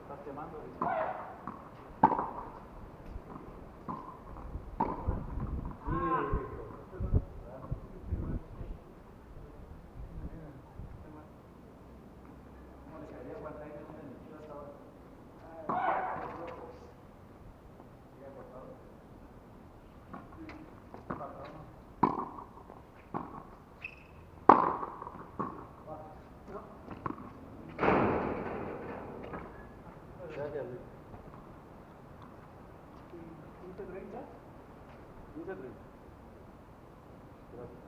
Estás quemando. Gracias, Luis. 15:30. 15:30. Gracias.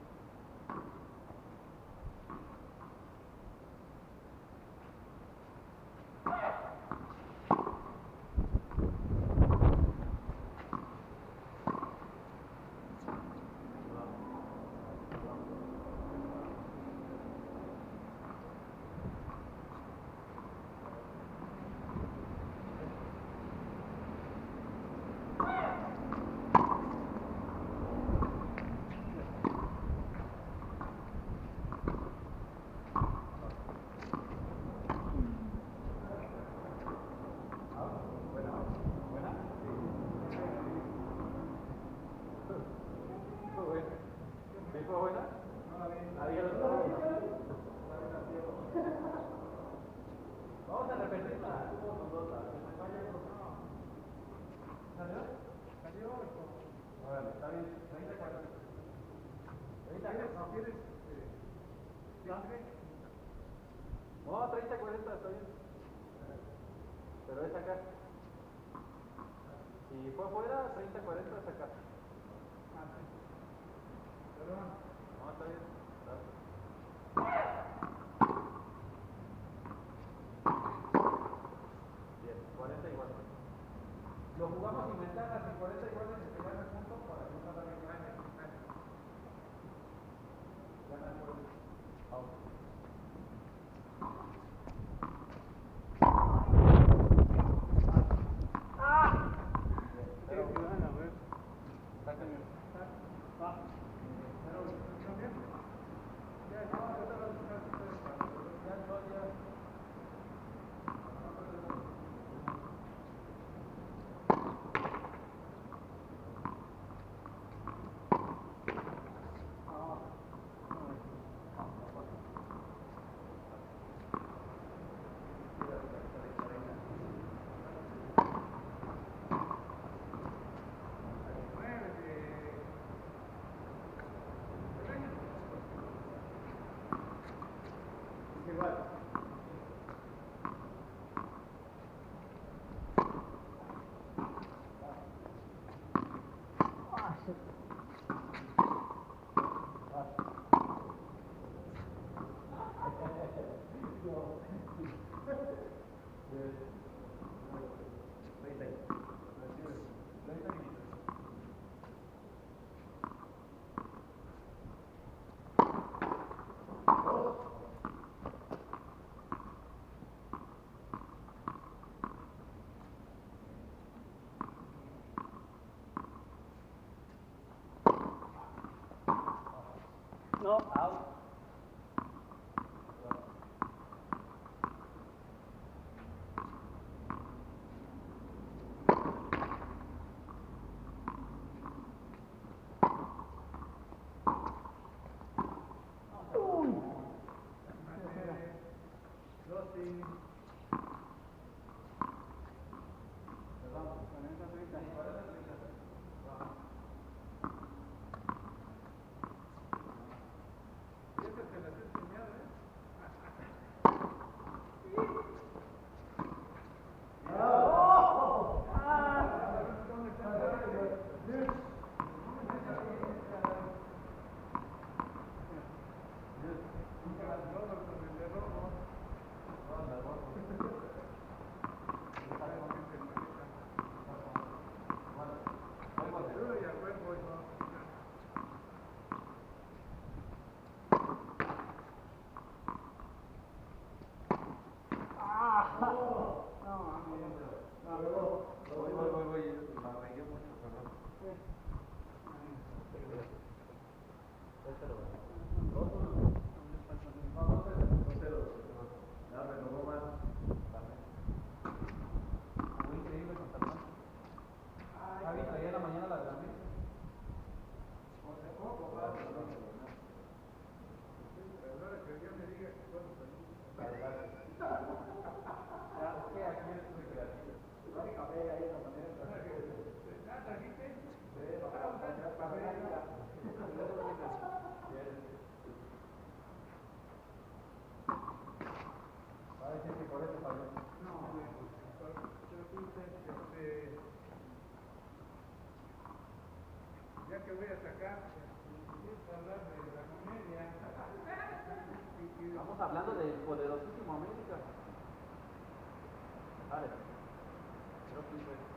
¿Fue buena? Nadie lo sabe. Vamos a repetirla. ¿Salió? ¿Salió? Órale, está bien. 30, 40. 30, ¿no quieres? No, 30, 40, está bien. Pero es acá. Si fue afuera, 30, 40 es acá. No, está bien. Bien, 40 igual. Lo jugamos sin ventajas, en 40 iguales se te gana el punto para que no salga bien grande. Gana el juego. Vamos. No, out. que voy a sacar, hablar de la comedia. Estamos hablando del poderosísimo América. Vale. Creo que fue.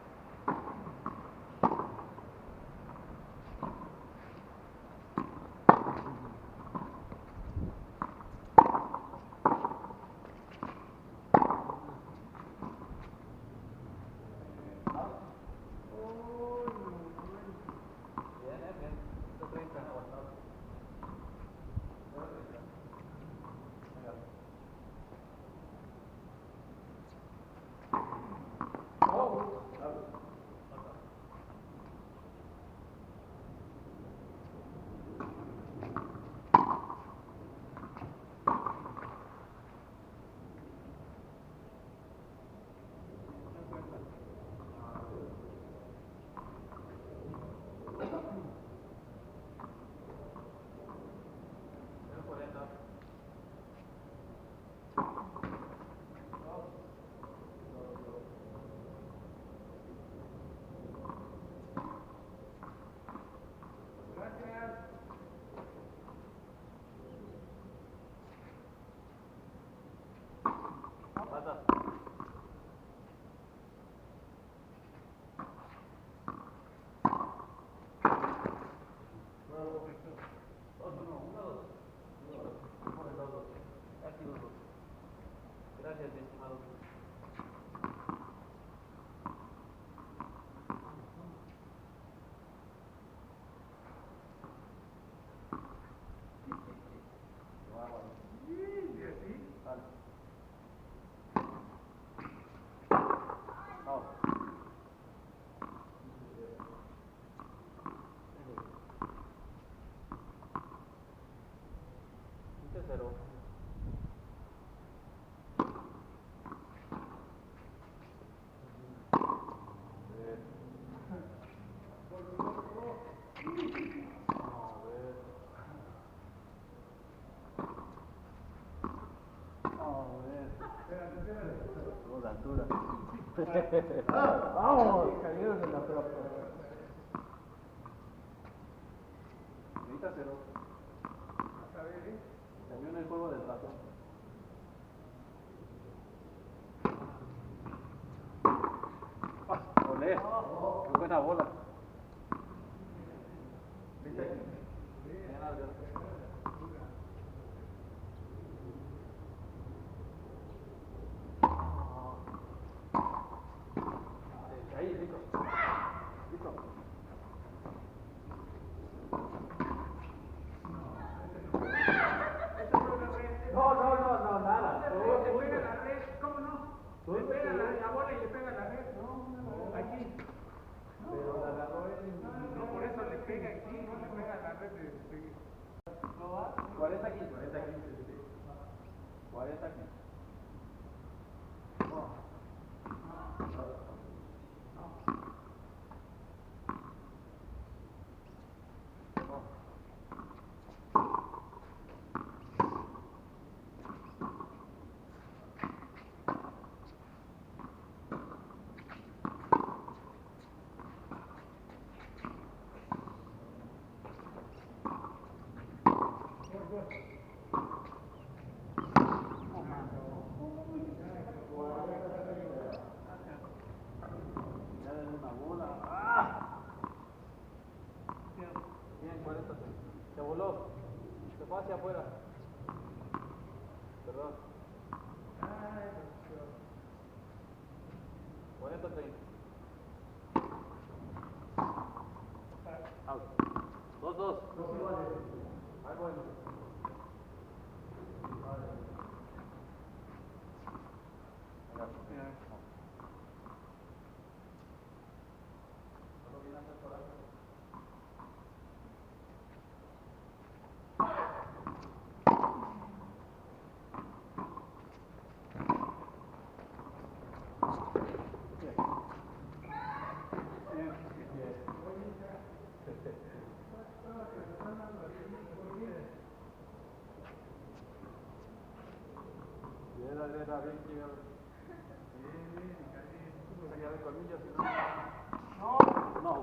Gracias, mi estimado. Vamos, cayeron en la tropa. Ahorita cero. A ver, También en el juego del ratón. Olé, qué buena bola. Ahí, listo. Listo. No, nada. le pega la red, ¿cómo no? Le pega la bola y le pega la red. No, aquí. Pero la agarró él. No, por eso le pega aquí, le pega la red de 40 15. 40 15. Se voló. Se fue hacia afuera. Perdón. 40 30. Out. 2-2. Ahí bueno. Era bien que se de colmillos, ¿no? No.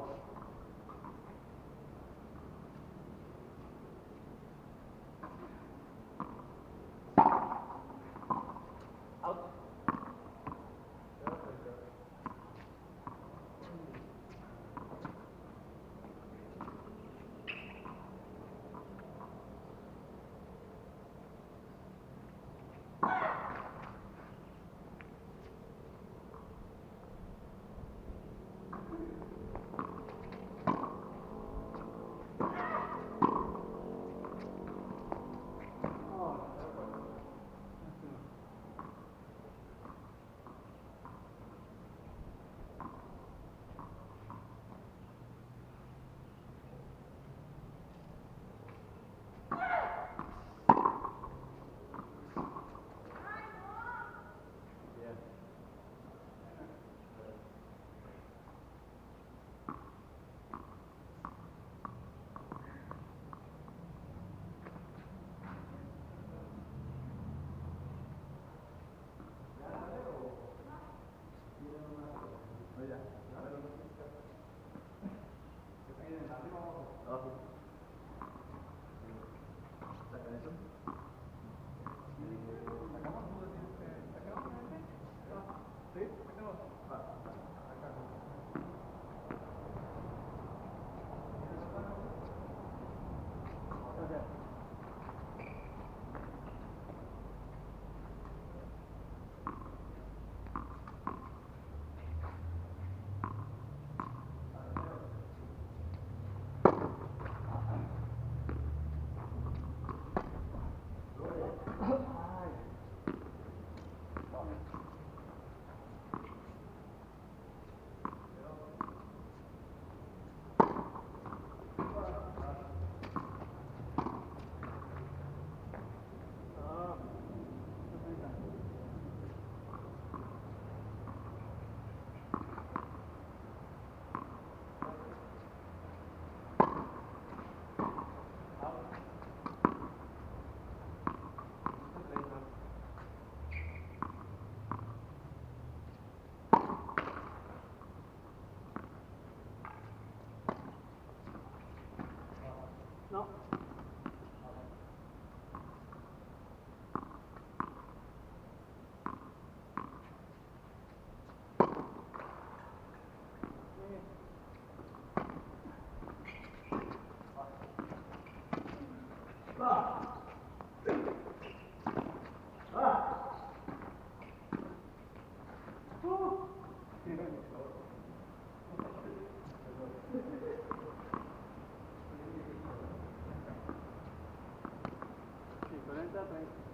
30.